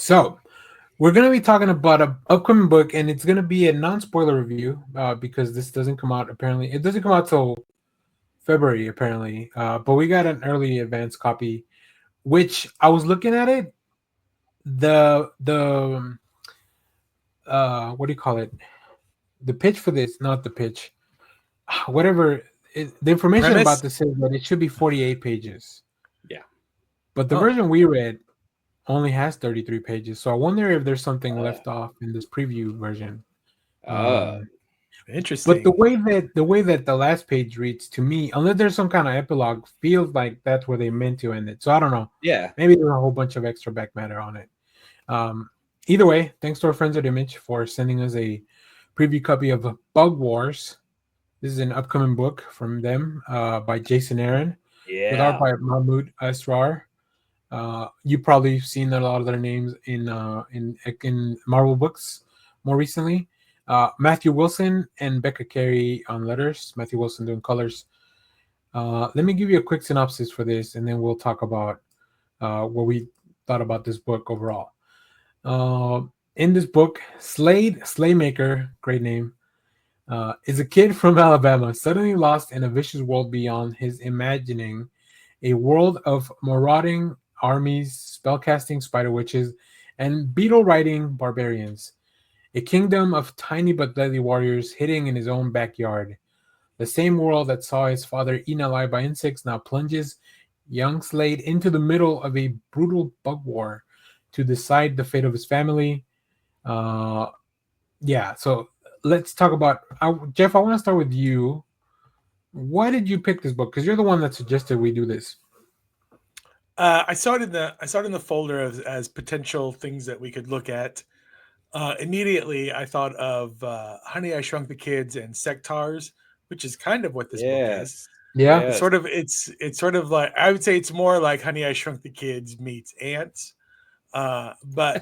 So we're gonna be talking about a upcoming book, and it's gonna be a non-spoiler review because this doesn't come out. Apparently, it doesn't come out till February. Apparently, but we got an early advance copy, which I was looking at it. The what do you call it? The pitch for this, not the pitch. Whatever the information about Premise? this says that it should be 48 pages, Yeah. but the Oh. version we read only has 33 pages. So I wonder if there's something Uh, left off in this preview version. uh, But Interesting. the way that the last page reads to me, unless there's some kind of epilogue, feels like that's where they meant to end it. So I don't know. yeah. Maybe there's a whole bunch of extra back matter on it. Either way, thanks to our friends at Image for sending us a preview copy of Bug Wars. This is an upcoming book from them by Jason Aaron, with art Yeah. by Mahmoud Asrar. You probably seen a lot of their names in Marvel books more recently. Matthew Wilson and Becca Carey on letters. Matthew Wilson doing colors. Let me give you a quick synopsis for this, and then we'll talk about what we thought about this book overall. In this book, Slade Slaymaker, great name, is a kid from Alabama suddenly lost in a vicious world beyond his imagining, a world of marauding armies, spellcasting spider witches, and beetle riding barbarians. A kingdom of tiny but deadly warriors hidden in his own backyard. The same world that saw his father eaten alive by insects now plunges young Slade into the middle of a brutal bug war to decide the fate of his family. Uh, yeah, so let's talk about Jeff. I want to start with you. Why did you pick this book? Because you're the one that suggested we do this. I saw it in the folder as potential things that we could look at. Immediately, I thought of Honey, I Shrunk the Kids and Sectars, which is kind of what this book is. Yes. Yeah, It's Yes. sort of it's sort of like, I would say it's more like Honey, I Shrunk the Kids meets Ants. But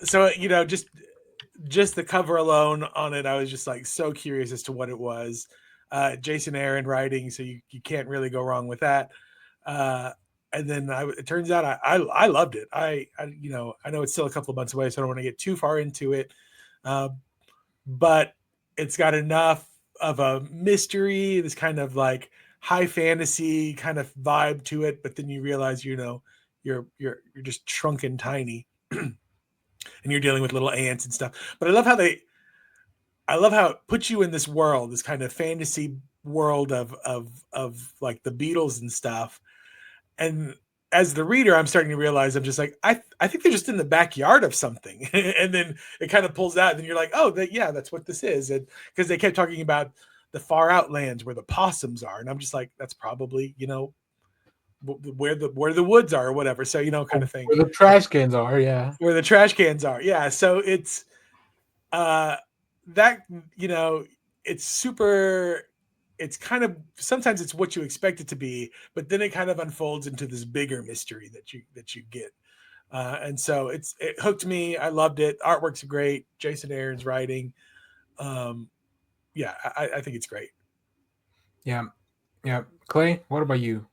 so just the cover alone on it, I was just like so curious as to what it was. Jason Aaron writing, so you can't really go wrong with that. And then it turns out I loved it. I know it's still a couple of months away, so I don't want to get too far into it. But it's got enough of a mystery, this kind of like high fantasy kind of vibe to it. But then you realize, you're just shrunken tiny, and you're dealing with little ants and stuff. But I love how it puts you in this world, this kind of fantasy world of like the Beatles and stuff. And as the reader, I'm starting to realize I'm just like, I think they're just in the backyard of something. And then it kind of pulls out, and you're like, oh, that's what this is. And because they kept talking about the far out lands where the possums are. And I'm just like, that's probably, where the woods are or whatever. So, kind of thing. where the trash cans are. Yeah, Where the trash cans are. Yeah. So it's that, it's super, it's kind of, sometimes it's what you expect it to be, but then it kind of unfolds into this bigger mystery that you get. And so it hooked me. I loved it. Artwork's great. Jason Aaron's writing. Yeah, I think it's great. yeah. Clay, what about you?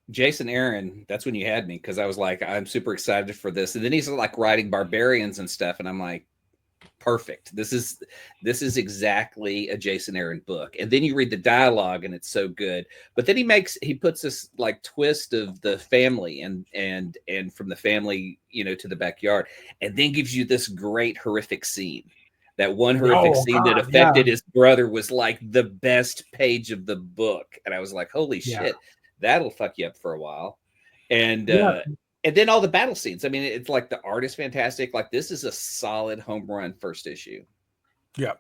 Jason Aaron, that's when you had me, because I was like, I'm super excited for this. And then he's like writing barbarians and stuff, and I'm like, perfect. This is exactly a Jason Aaron book. And then you read the dialogue, and it's so good. But then he puts this like twist of the family and from the family, to the backyard, and then gives you this great horrific scene. That one horrific scene that affected his brother was like the best page of the book. And I was like, holy shit, that'll fuck you up for a while. And then all the battle scenes. I mean, it's like the art is fantastic. Like, this is a solid home run first issue. Yeah.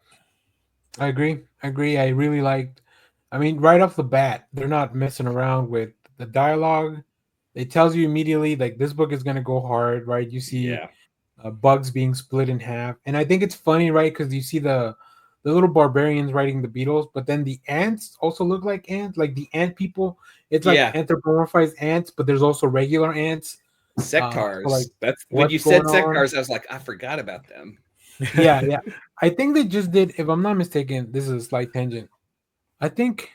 I agree. I really liked, right off the bat, they're not messing around with the dialogue. It tells you immediately, like, this book is going to go hard, right? You see bugs being split in half. And I think it's funny, right? Because you see the little barbarians riding the beetles, but then the ants also look like ants, like the ant people. It's like anthropomorphized ants, but there's also regular ants. Sectars. So like, that's when you said sectars, I was like, I forgot about them. Yeah. I think they just did, if I'm not mistaken, this is a slight tangent. I think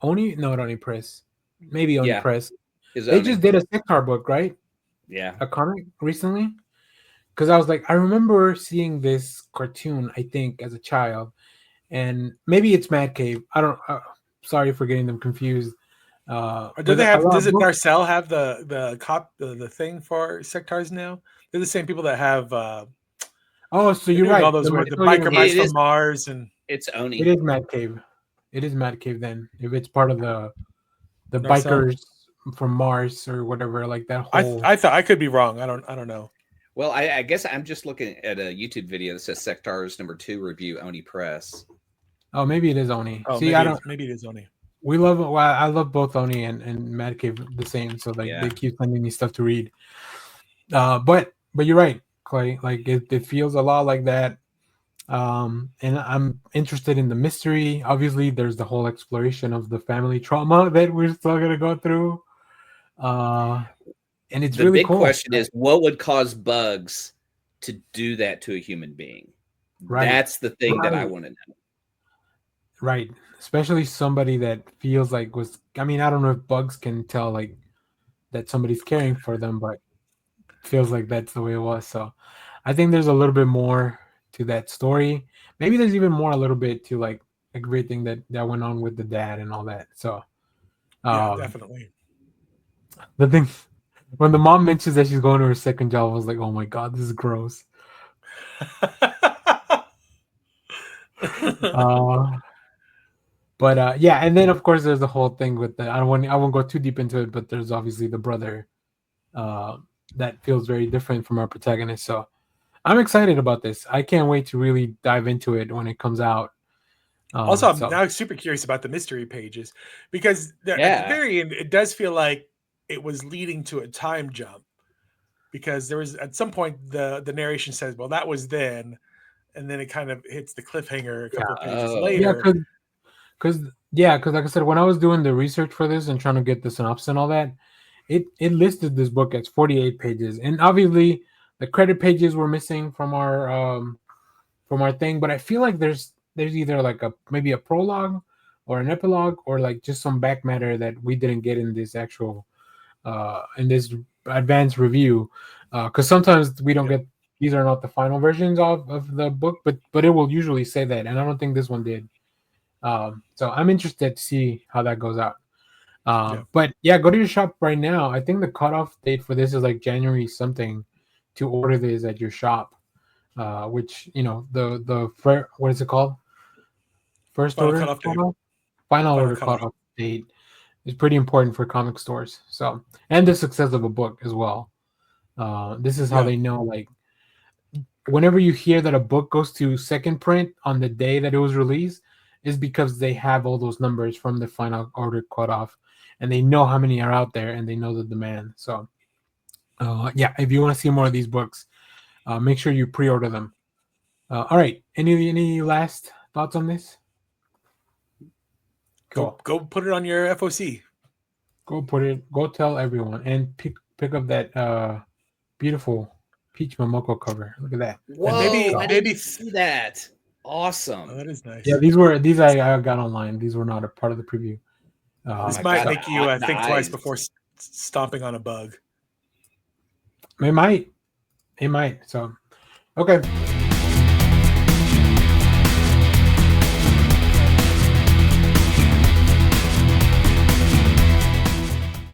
Oni Press. Maybe Oni Press. They just did a Sectar book, right? Yeah. a comic recently because I was like, I remember seeing this cartoon, I think, as a child, and maybe it's Mad Cave. I don't. Sorry for getting them confused. Or do But they a have? lot Does of it books. Narcell have the thing for sectars now? They're the same people that have. Oh, so They're you're doing all right. those The weird the Mycelium biker mice It Universe. from is. Mars and It's It Oni. is Mad Cave. It is Mad Cave then. If it's part of the Narcell. bikers from Mars or whatever, like that I whole. I thought I could be wrong. I don't know. Well, I guess I'm just looking at a YouTube video that says Sectars #2 review Oni Press. Oh, maybe it is Oni. Oh, See, I don't. maybe it is Oni. We love. Well, I love both Oni and Mad Cave the same. So like Yeah. they keep sending me stuff to read. But you're right, Clay. Like it feels a lot like that. And I'm interested in the mystery. Obviously, there's the whole exploration of the family trauma that we're still gonna go through. And it's The really big cool. question is, what would cause bugs to do that to a human being? Right. That's the thing that I Right. want to know. Right. Especially somebody that feels like was. I mean, I don't know if bugs can tell like that somebody's caring for them, but feels like that's the way it was. So I think there's a little bit more to that story. Maybe there's even more a little bit to like everything that went on with the dad and all that. So Yeah, um definitely. the thing when the mom mentions that she's going to her second job, I was like, oh my god, this is gross. Uh but yeah, and then of course there's the whole thing with the I won't go too deep into it, but there's obviously the brother uh that feels very different from our protagonist. So I'm excited about this. I can't wait to really dive into it when it comes out. Also, I'm So now super curious about the mystery pages because at the Yeah. very end, it does feel like it was leading to a time jump because there was at some point the narration says, "Well, that was then," and then it kind of hits the cliffhanger a yeah, couple of pages Oh. yeah, later. because like I said, when I was doing the research for this and trying to get the synopsis and all that, it listed this book as 48 pages, and obviously the credit pages were missing from our thing. But I feel like there's either like a maybe a prologue or an epilogue or like just some back matter that we didn't get in this actual in this advanced review because sometimes we don't Yep. get these are not the final versions of the book, but it will usually say that, and I don't think this one did. So I'm interested to see how that goes out. Yep. But yeah, go to your shop right now. I think the cutoff date for this is like January something to order this at your shop. Which what is it called? First Final order cutoff date. cutoff, final Final order cutoff. cutoff date is pretty important for comic stores. So and the success of a book as well. This is how Yeah. they know like whenever you hear that a book goes to second print on the day that it was released is because they have all those numbers from the final order cutoff and they know how many are out there and they know the demand. So yeah, if you want to see more of these books, make sure you pre-order them. All right, any last thoughts on this? Cool. Go put it on your FOC. Go tell everyone and pick up that beautiful Peach Momoko cover. Look at that. Whoa! maybe- I maybe- didn't see that. Oh, Awesome. that is nice. Yeah, these I got online. These were not a part of the preview. Oh This my might God, make you the think twice eyes. before stomping on a bug. It might. So okay.